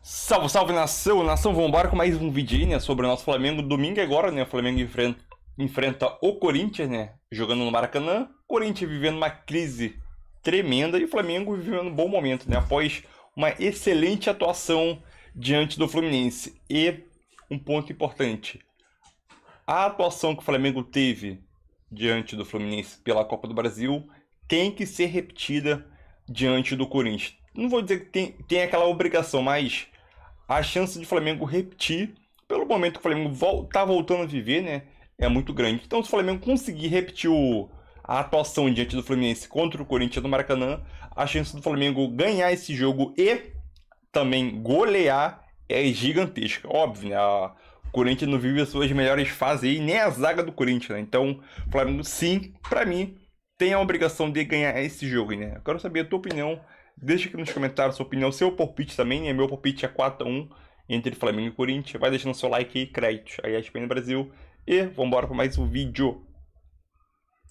Salve, salve nação! Nação, vamos embora com mais um vídeo, né, sobre o nosso Flamengo. Domingo agora, né, o Flamengo enfrenta o Corinthians, né, jogando no Maracanã. Corinthians vivendo uma crise tremenda e o Flamengo vivendo um bom momento, né, após uma excelente atuação diante do Fluminense. E um ponto importante, a atuação que o Flamengo teve diante do Fluminense pela Copa do Brasil tem que ser repetida diante do Corinthians. Não vou dizer que tem aquela obrigação, mas a chance de o Flamengo repetir, pelo momento que o Flamengo tá voltando a viver, né, é muito grande. Então, se o Flamengo conseguir repetir a atuação diante do Fluminense contra o Corinthians no Maracanã, a chance do Flamengo ganhar esse jogo e também golear é gigantesca. Óbvio, né, o Corinthians não vive as suas melhores fases aí, nem a zaga do Corinthians, né? Então, o Flamengo, sim, pra mim, tem a obrigação de ganhar esse jogo, né? Eu quero saber a tua opinião. Deixa aqui nos comentários a sua opinião, seu palpite também, né? Meu palpite é 4-1 entre Flamengo e Corinthians. Vai deixando seu like aí, créditos aí a ESPN Brasil. E vamos embora para mais um vídeo.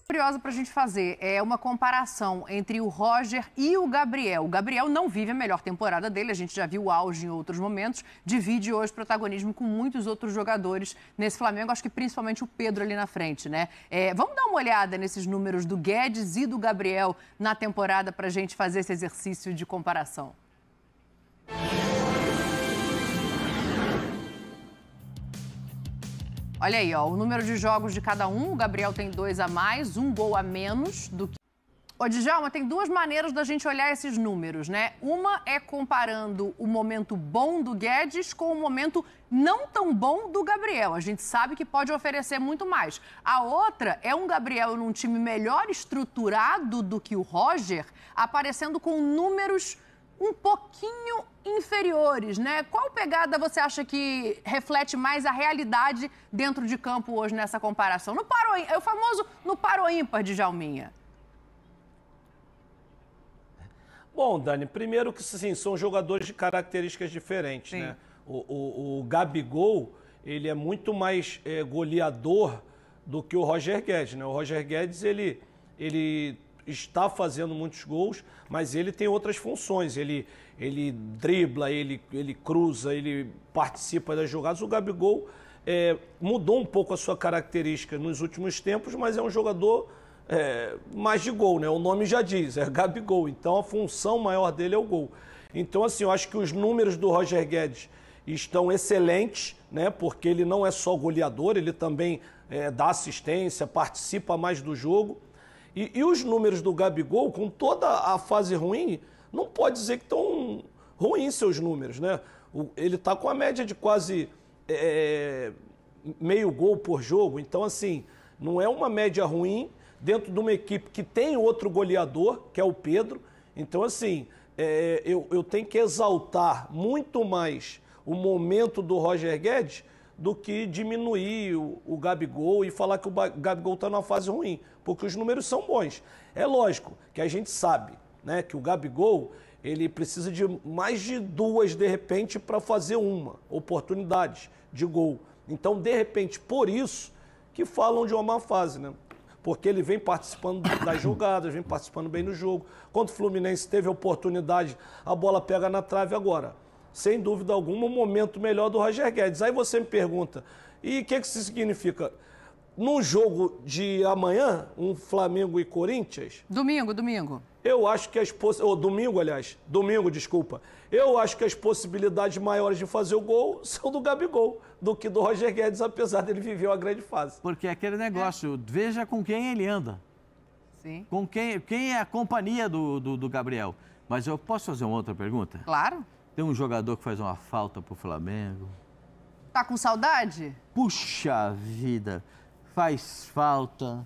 Curiosa para a gente fazer é uma comparação entre o Roger e o Gabriel. O Gabriel não vive a melhor temporada dele, a gente já viu o auge em outros momentos, divide hoje protagonismo com muitos outros jogadores nesse Flamengo, acho que principalmente o Pedro ali na frente, né? Vamos dar uma olhada nesses números do Guedes e do Gabriel na temporada para a gente fazer esse exercício de comparação. Olha aí, ó, o número de jogos de cada um. O Gabriel tem 2 a mais, 1 gol a menos do que... Ô, Djalma, tem 2 maneiras da gente olhar esses números, né? Uma é comparando o momento bom do Guedes com o momento não tão bom do Gabriel. A gente sabe que pode oferecer muito mais. A outra é um Gabriel num time melhor estruturado do que o Roger, aparecendo com números um pouquinho inferiores, né? Qual pegada você acha que reflete mais a realidade dentro de campo hoje nessa comparação? No paro, é o famoso no paro ímpar de Djalminha. Bom, Dani, primeiro que sim, são jogadores de características diferentes, Sim. né? O Gabigol, ele é muito mais goleador do que o Roger Guedes, né? O Roger Guedes, ele está fazendo muitos gols, mas ele tem outras funções. Ele dribla, ele cruza, ele participa das jogadas. O Gabigol mudou um pouco a sua característica nos últimos tempos, mas é um jogador mais de gol, né? O nome já diz, é Gabigol. Então a função maior dele é o gol. Então, assim, eu acho que os números do Roger Guedes estão excelentes, né? Porque ele não é só goleador, ele também dá assistência, participa mais do jogo. E os números do Gabigol, com toda a fase ruim, não pode dizer que estão ruins seus números, né? Ele está com a média de quase meio gol por jogo. Então, assim, não é uma média ruim dentro de uma equipe que tem outro goleador, que é o Pedro. Então, assim, eu tenho que exaltar muito mais o momento do Roger Guedes do que diminuir o Gabigol e falar que o Gabigol está numa fase ruim, porque os números são bons. É lógico que a gente sabe, né, que o Gabigol ele precisa de mais de 2, de repente, para fazer uma oportunidade de gol. Então, de repente, por isso que falam de uma má fase, né? Porque ele vem participando das jogadas, vem participando bem no jogo. Quando o Fluminense teve a oportunidade, a bola pega na trave agora. Sem dúvida alguma, um momento melhor do Roger Guedes. Aí você me pergunta, e o que isso significa? Num jogo de amanhã, um Flamengo e Corinthians... Domingo. Eu acho que domingo, desculpa. Eu acho que as possibilidades maiores de fazer o gol são do Gabigol, do que do Roger Guedes, apesar dele viver uma grande fase. Porque é aquele negócio, veja com quem ele anda. Sim. Com quem é a companhia do Gabriel. Mas eu posso fazer uma outra pergunta? Claro. Tem um jogador que faz uma falta pro Flamengo. Tá com saudade? Puxa vida, faz falta.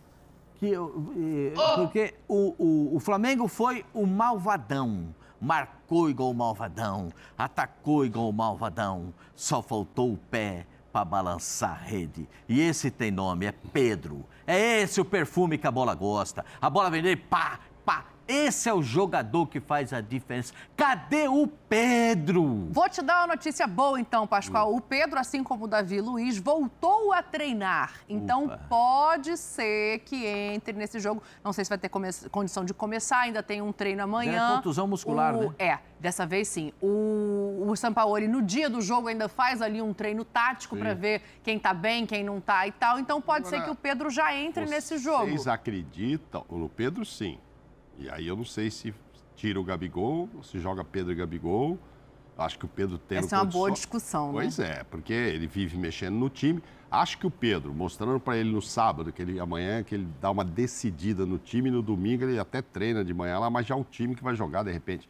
Porque o Flamengo foi o malvadão. Marcou igual o malvadão, atacou igual o malvadão. Só faltou o pé para balançar a rede. E esse tem nome, é Pedro. É esse o perfume que a bola gosta. A bola vem dele, pá, pá, Esse é o jogador que faz a diferença. Cadê o Pedro? Vou te dar uma notícia boa, então, Pascoal. O Pedro, assim como o Davi Luiz, voltou a treinar. Então, pode ser que entre nesse jogo. Não sei se vai ter condição de começar, ainda tem um treino amanhã. É contusão muscular, né? Dessa vez sim. O Sampaoli, no dia do jogo, ainda faz ali um treino tático para ver quem tá bem, quem não tá e tal. Então, pode ser que o Pedro já entre nesse jogo. Vocês acreditam? No Pedro, sim. E aí eu não sei se tira o Gabigol, se joga Pedro e Gabigol. Acho que o Pedro tem... Essa é uma boa discussão, né? Pois é, porque ele vive mexendo no time. Acho que o Pedro, mostrando para ele no sábado, amanhã, que ele dá uma decidida no time, no domingo ele até treina de manhã lá, mas já é o time que vai jogar de repente.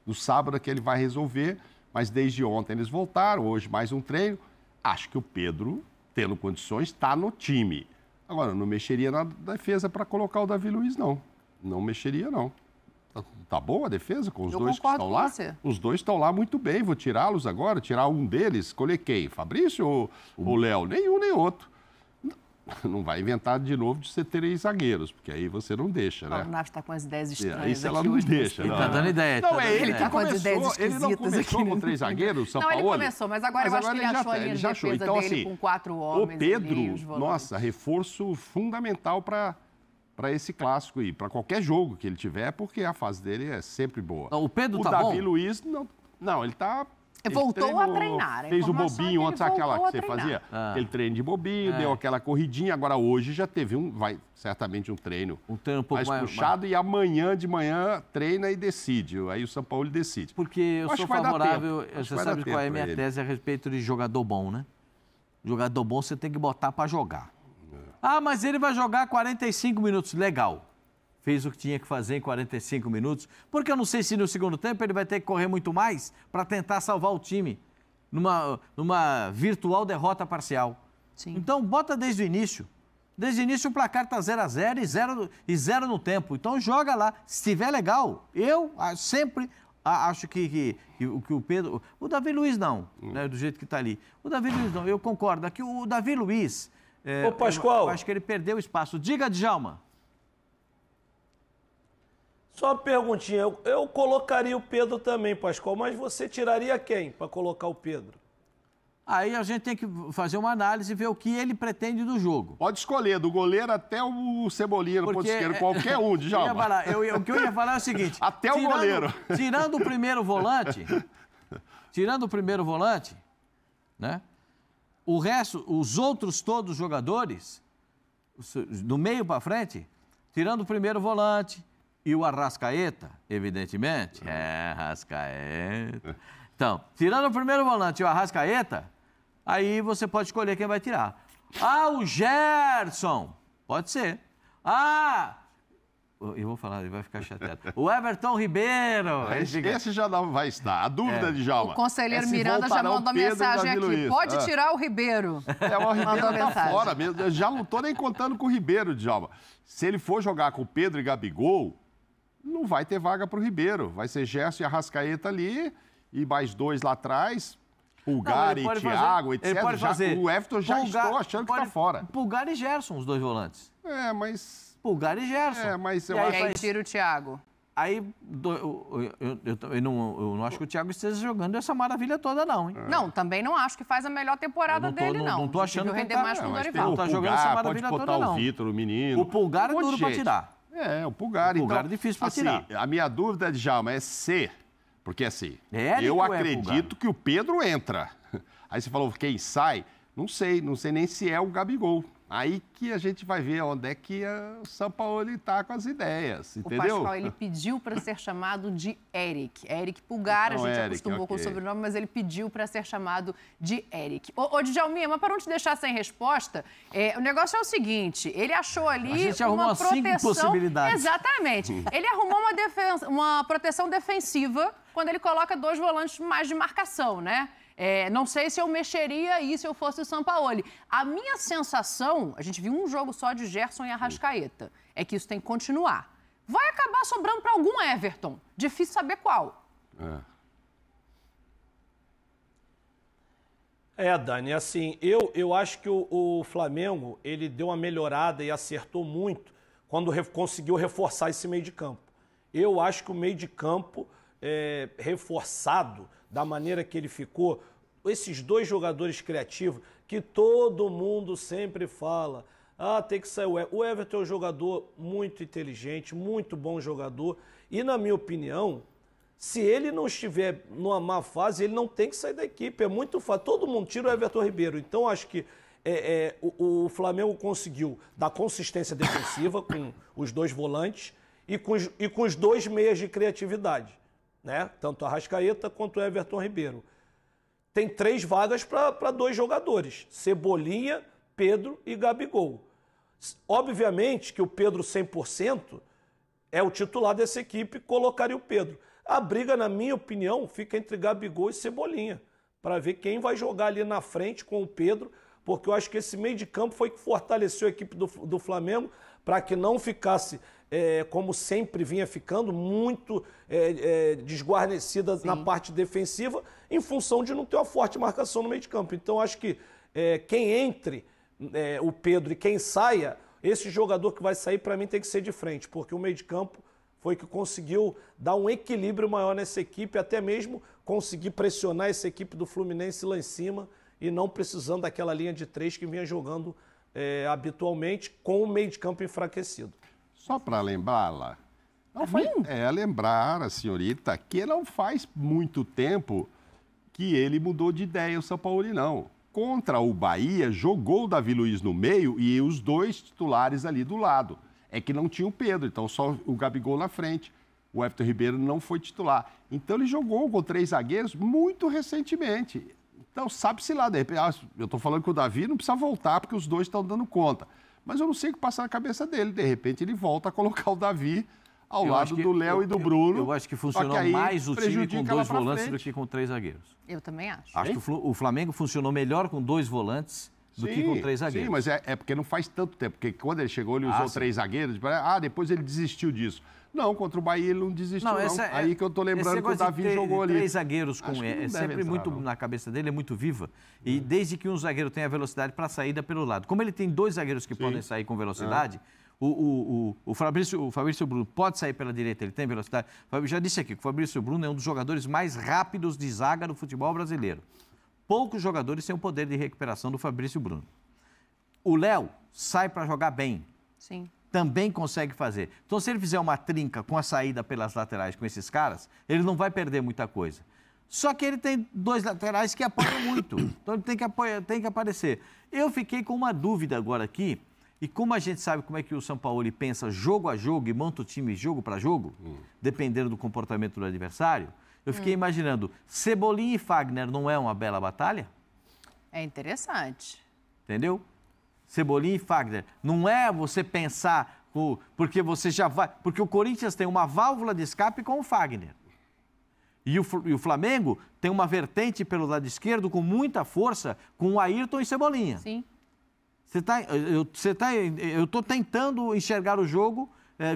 No sábado é que ele vai resolver, mas desde ontem eles voltaram, hoje mais um treino. Acho que o Pedro, tendo condições, está no time. Agora, não mexeria na defesa para colocar o Davi Luiz, não. Não mexeria, não. Tá boa a defesa com os dois que estão lá? Os dois estão lá muito bem. Vou tirá-los agora, tirar um deles. Escolher quem? Fabrício ou Léo? Nenhum, nem outro. Não vai inventar de novo de você ter 3 zagueiros, porque aí você não deixa, né? O Nath está com as ideias estranhas. Isso ela não deixa. Ele tá dando ideia. Não, é ele que tá com as ideias começou. Ele não começou com 3 zagueiros, São Paulo? Não, ele começou, mas agora eu acho que ele achou a linha de defesa então, dele assim, com 4 homens. O Pedro, ali, os volantes. nossa, reforço fundamental para esse clássico aí, para qualquer jogo que ele tiver, porque a fase dele é sempre boa. O Pedro tá bom? O Davi Luiz, não, ele tá... Voltou a treinar. Fez o bobinho ontem, sabe aquela que você fazia? Aquele treino de bobinho, deu aquela corridinha. Agora hoje já teve certamente um treino. Um treino um pouco mais puxado e amanhã de manhã treina e decide. Aí o São Paulo decide. Porque eu sou favorável, você sabe qual é a minha tese a respeito de jogador bom, né? Jogador bom você tem que botar para jogar. Ah, mas ele vai jogar 45 minutos. Legal. Fez o que tinha que fazer em 45 minutos, porque eu não sei se no segundo tempo ele vai ter que correr muito mais para tentar salvar o time numa virtual derrota parcial. Sim. Então, bota desde o início. Desde o início o placar está 0-0 e 0 no tempo. Então, joga lá. Se estiver legal, eu sempre acho que o Pedro... O Davi Luiz não, né, do jeito que está ali. O Davi Luiz não, eu concordo. Aqui o Davi Luiz... Ô, Pascoal... Eu acho que ele perdeu o espaço. Diga, Djalma. Só uma perguntinha, eu colocaria o Pedro também, Pascoal, mas você tiraria quem para colocar o Pedro? Aí a gente tem que fazer uma análise e ver o que ele pretende do jogo. Pode escolher, do goleiro até o Cebolinha no ponto esquerdo, qualquer um, Djalma. O que eu ia falar é o seguinte... Até o goleiro. Tirando o primeiro volante, né? O resto, os outros todos jogadores, do meio para frente, tirando o primeiro volante... E o Arrascaeta, evidentemente. Arrascaeta. Então, tirando o primeiro volante e o Arrascaeta, aí você pode escolher quem vai tirar. Ah, o Gerson. Pode ser. Ah, eu vou falar, ele vai ficar chateado. O Everton Ribeiro. Esse já não vai estar. A dúvida de Djalma. O conselheiro Miranda já mandou mensagem aqui. Luiz. Pode tirar o Ribeiro. O Ribeiro tá fora mesmo. Eu já não tô nem contando com o Ribeiro, Djalma. Se ele for jogar com o Pedro e Gabigol, não vai ter vaga para o Ribeiro. Vai ser Gerson e Arrascaeta ali e mais 2 lá atrás. Pulgar e Thiago, etc. Ele pode fazer. O Everton já estou achando que está fora. Pulgar e Gerson, os 2 volantes. Mas... Pulgar e Gerson. Mas eu acho... E aí tira o Thiago. Aí, eu não acho que o Thiago esteja jogando essa maravilha toda, não, hein? Não, também não acho que faz a melhor temporada dele, não. Não tô achando que render mais com o Dorival. Não tá jogando essa maravilha toda, não. O Vitor, o menino. O Pulgar é duro para tirar. O Pulgar, então... O Pulgar é difícil para tirar. A minha dúvida, Djalma, é se... Porque assim, Eric eu acredito que o Pedro entra. Aí você falou quem sai, não sei nem se é o Gabigol. Aí que a gente vai ver onde é que o São Paulo está com as ideias, entendeu? O Pascoal, ele pediu para ser chamado de Eric. Eric Pulgar, então, a gente acostumou com o sobrenome, mas ele pediu para ser chamado de Eric. Ô, Djalminha, mas para não te deixar sem resposta, o negócio é o seguinte, ele achou ali a gente arrumou 5 possibilidades. Exatamente. Ele arrumou uma proteção defensiva quando ele coloca 2 volantes mais de marcação, né? Não sei se eu mexeria aí se eu fosse o Sampaoli. A minha sensação, a gente viu um jogo só de Gerson e Arrascaeta, é que isso tem que continuar. Vai acabar sobrando para algum Everton. Difícil saber qual. Dani, assim, eu acho que o Flamengo, ele deu uma melhorada e acertou muito quando conseguiu reforçar esse meio de campo. eu acho que o meio de campo reforçado da maneira que ele ficou, esses dois jogadores criativos que todo mundo sempre fala, tem que sair o Everton é um jogador muito inteligente, muito bom jogador, e na minha opinião, se ele não estiver numa má fase, ele não tem que sair da equipe, é muito fácil, todo mundo tira o Everton Ribeiro, então acho que o Flamengo conseguiu dar consistência defensiva com os dois volantes e com os dois meias de criatividade, né? Tanto a Arrascaeta quanto o Everton Ribeiro. Tem 3 vagas para 2 jogadores, Cebolinha, Pedro e Gabigol. Obviamente que o Pedro 100% é o titular dessa equipe, colocaria o Pedro. A briga, na minha opinião, fica entre Gabigol e Cebolinha, para ver quem vai jogar ali na frente com o Pedro, porque eu acho que esse meio de campo foi que fortaleceu a equipe do Flamengo para que não ficasse, como sempre vinha ficando, muito desguarnecida na parte defensiva, em função de não ter uma forte marcação no meio de campo. Então, acho que quem entre, o Pedro, e quem saia, esse jogador que vai sair, para mim, tem que ser de frente, porque o meio de campo foi que conseguiu dar um equilíbrio maior nessa equipe, até mesmo conseguir pressionar essa equipe do Fluminense lá em cima, e não precisando daquela linha de 3 que vinha jogando habitualmente, com o meio de campo enfraquecido. Só para lembrá-la, lembrar a senhorita que não faz muito tempo que ele mudou de ideia, o Sampaoli não. Contra o Bahia, jogou o Davi Luiz no meio e os 2 titulares ali do lado. É que não tinha o Pedro, então só o Gabigol na frente. O Everton Ribeiro não foi titular. Então ele jogou com 3 zagueiros muito recentemente. Então, sabe-se lá, de repente, eu estou falando que o Davi não precisa voltar, porque os 2 estão dando conta. Mas eu não sei o que passa na cabeça dele. De repente, ele volta a colocar o Davi ao lado do Léo e do Bruno. Eu acho que funcionou mais o time com 2 volantes do que com 3 zagueiros. Eu também acho. Acho que o Flamengo funcionou melhor com 2 volantes do que com 3 zagueiros. Sim, mas é porque não faz tanto tempo. Porque quando ele chegou, ele usou 3 zagueiros. Depois ele desistiu disso. Não, contra o Bahia ele não desistiu, não. Aí que eu tô lembrando que o Davi jogou ali. 3 zagueiros é sempre muito, na cabeça dele, é muito viva. E desde que um zagueiro tenha velocidade para a saída pelo lado. Como ele tem 2 zagueiros que podem sair com velocidade, o Fabrício Bruno pode sair pela direita, ele tem velocidade. Eu já disse aqui que o Fabrício Bruno é um dos jogadores mais rápidos de zaga do futebol brasileiro. Poucos jogadores têm o poder de recuperação do Fabrício Bruno. O Léo sai para jogar bem. Sim. Também consegue fazer. Então, se ele fizer uma trinca com a saída pelas laterais com esses caras, ele não vai perder muita coisa. Só que ele tem 2 laterais que apoiam muito. Então, ele tem que aparecer. Eu fiquei com uma dúvida agora aqui, e como a gente sabe como é que o Sampaoli pensa jogo a jogo e monta o time jogo para jogo, dependendo do comportamento do adversário, eu fiquei imaginando, Cebolinha e Fagner não é uma bela batalha? É interessante. Entendeu? Cebolinha e Fagner. Não é você pensar, porque você já vai... Porque o Corinthians tem uma válvula de escape com o Fagner. E o Flamengo tem uma vertente pelo lado esquerdo com muita força com o Ayrton e Cebolinha. Sim. Eu estou tentando enxergar o jogo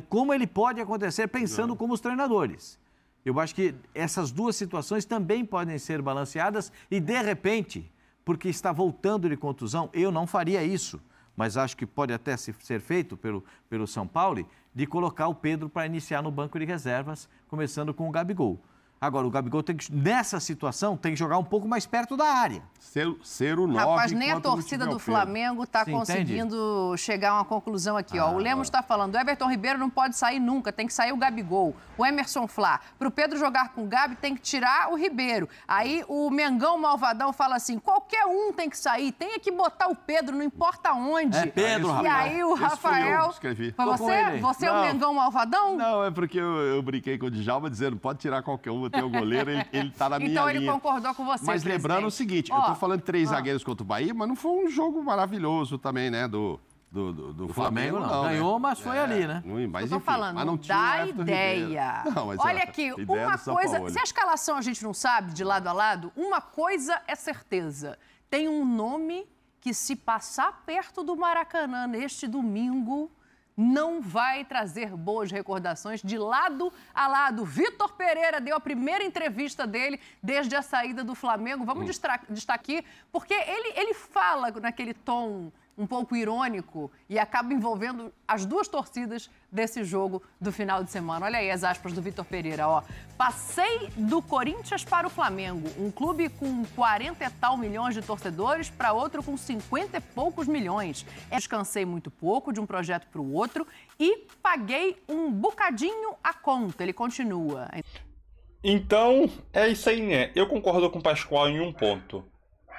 como ele pode acontecer, pensando como os treinadores. Eu acho que essas 2 situações também podem ser balanceadas e, de repente... porque está voltando de contusão, eu não faria isso, mas acho que pode até ser feito pelo São Paulo, de colocar o Pedro para iniciar no banco de reservas, começando com o Gabigol. Agora, o Gabigol tem que, nessa situação, tem que jogar um pouco mais perto da área. Ser o 9. Rapaz, nem a torcida do Flamengo está conseguindo chegar a uma conclusão aqui. O Lemos está falando, o Everton Ribeiro não pode sair nunca, tem que sair o Gabigol. O Emerson Flá, para o Pedro jogar com o Gabi, tem que tirar o Ribeiro. Aí o Mengão Malvadão fala assim, qualquer um tem que sair, tem que botar o Pedro, não importa onde. É Pedro, E aí o Rafael... Foi você é o Mengão Malvadão? Não, é porque eu brinquei com o Djalma dizendo, pode tirar qualquer um, tem o goleiro, ele tá na minha linha. Então ele concordou com você, Mas lembrando o seguinte, eu tô falando 3 zagueiros contra o Bahia, mas não foi um jogo maravilhoso também, né, do Flamengo, não. Ganhou, mas foi ali, né? Mas, eu tô falando, mas não tinha ideia. Não, mas, olha aqui, uma coisa... Se a escalação a gente não sabe, de lado a lado, uma coisa é certeza. Tem um nome que, se passar perto do Maracanã neste domingo... não vai trazer boas recordações de lado a lado. Vitor Pereira deu a primeira entrevista dele desde a saída do Flamengo. Vamos destacar aqui, porque ele fala naquele tom um pouco irônico e acaba envolvendo as duas torcidas desse jogo do final de semana. Olha aí as aspas do Vitor Pereira, ó. Passei do Corinthians para o Flamengo, um clube com 40 e tal milhões de torcedores para outro com 50 e poucos milhões. Descansei muito pouco de um projeto para o outro e paguei um bocadinho a conta. Ele continua. Então, é isso aí, né? Eu concordo com o Pascoal em um ponto.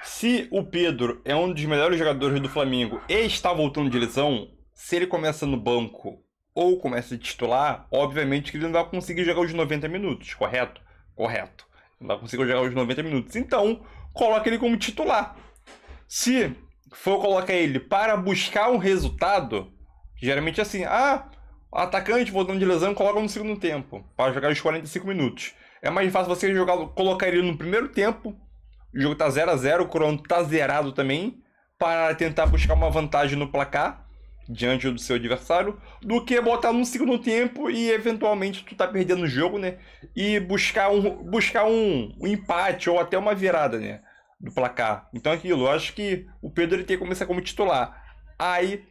Se o Pedro é um dos melhores jogadores do Flamengo e está voltando de lesão, se ele começa no banco ou começa de titular, obviamente que ele não vai conseguir jogar os 90 minutos, correto? Correto. Não vai conseguir jogar os 90 minutos. Então, coloca ele como titular. Se for colocar ele para buscar um resultado, geralmente assim, atacante voltando de lesão, coloca no segundo tempo, para jogar os 45 minutos. É mais fácil você colocar ele no primeiro tempo, o jogo tá 0-0, o crono tá zerado também, para tentar buscar uma vantagem no placar, diante do seu adversário, do que botar no segundo tempo e eventualmente tu tá perdendo o jogo, né? E buscar um empate ou até uma virada, né? Do placar. Então aquilo, eu acho que o Pedro ele tem que começar como titular. Aí,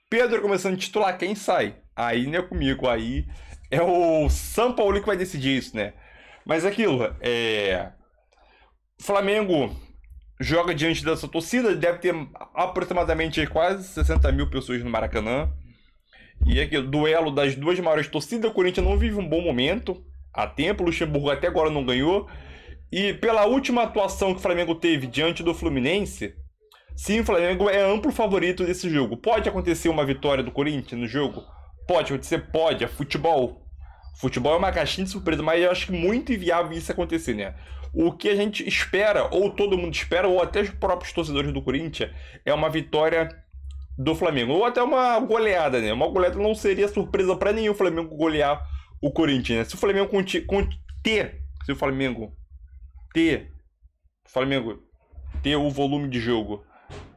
Pedro começando a titular, quem sai? Aí não é comigo, aí é o São Paulo que vai decidir isso, né? Mas aquilo, o Flamengo joga diante dessa torcida, deve ter aproximadamente quase 60 mil pessoas no Maracanã. E aqui, duelo das duas maiores torcidas, o Corinthians não vive um bom momento há tempo, o Luxemburgo até agora não ganhou. E pela última atuação que o Flamengo teve diante do Fluminense, sim, o Flamengo é amplo favorito desse jogo. Pode acontecer uma vitória do Corinthians no jogo? Pode acontecer, pode, é futebol. Futebol é uma caixinha de surpresa, mas eu acho muito inviável isso acontecer, né? O que a gente espera, ou todo mundo espera, ou até os próprios torcedores do Corinthians, é uma vitória do Flamengo. Ou até uma goleada, né? Uma goleada não seria surpresa para nenhum Flamengo golear o Corinthians, né? Se o Flamengo ter o volume de jogo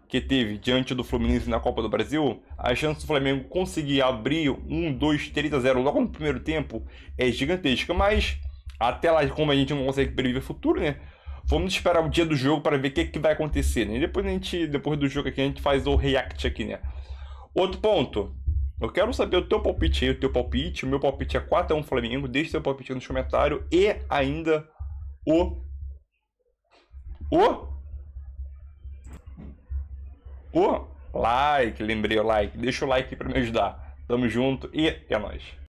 que teve diante do Fluminense na Copa do Brasil, a chance do Flamengo conseguir abrir 1-2-3-0 logo no primeiro tempo é gigantesca, mas até lá, como a gente não consegue prever o futuro, né? Vamos esperar o dia do jogo para ver o que vai acontecer, né? E depois do jogo aqui, a gente faz o react aqui, né? Outro ponto, eu quero saber o teu palpite aí, o meu palpite é 4-1 Flamengo, deixa seu palpite nos comentários e ainda o like, lembrei o like, deixa o like para me ajudar. Tamo junto e é nóis.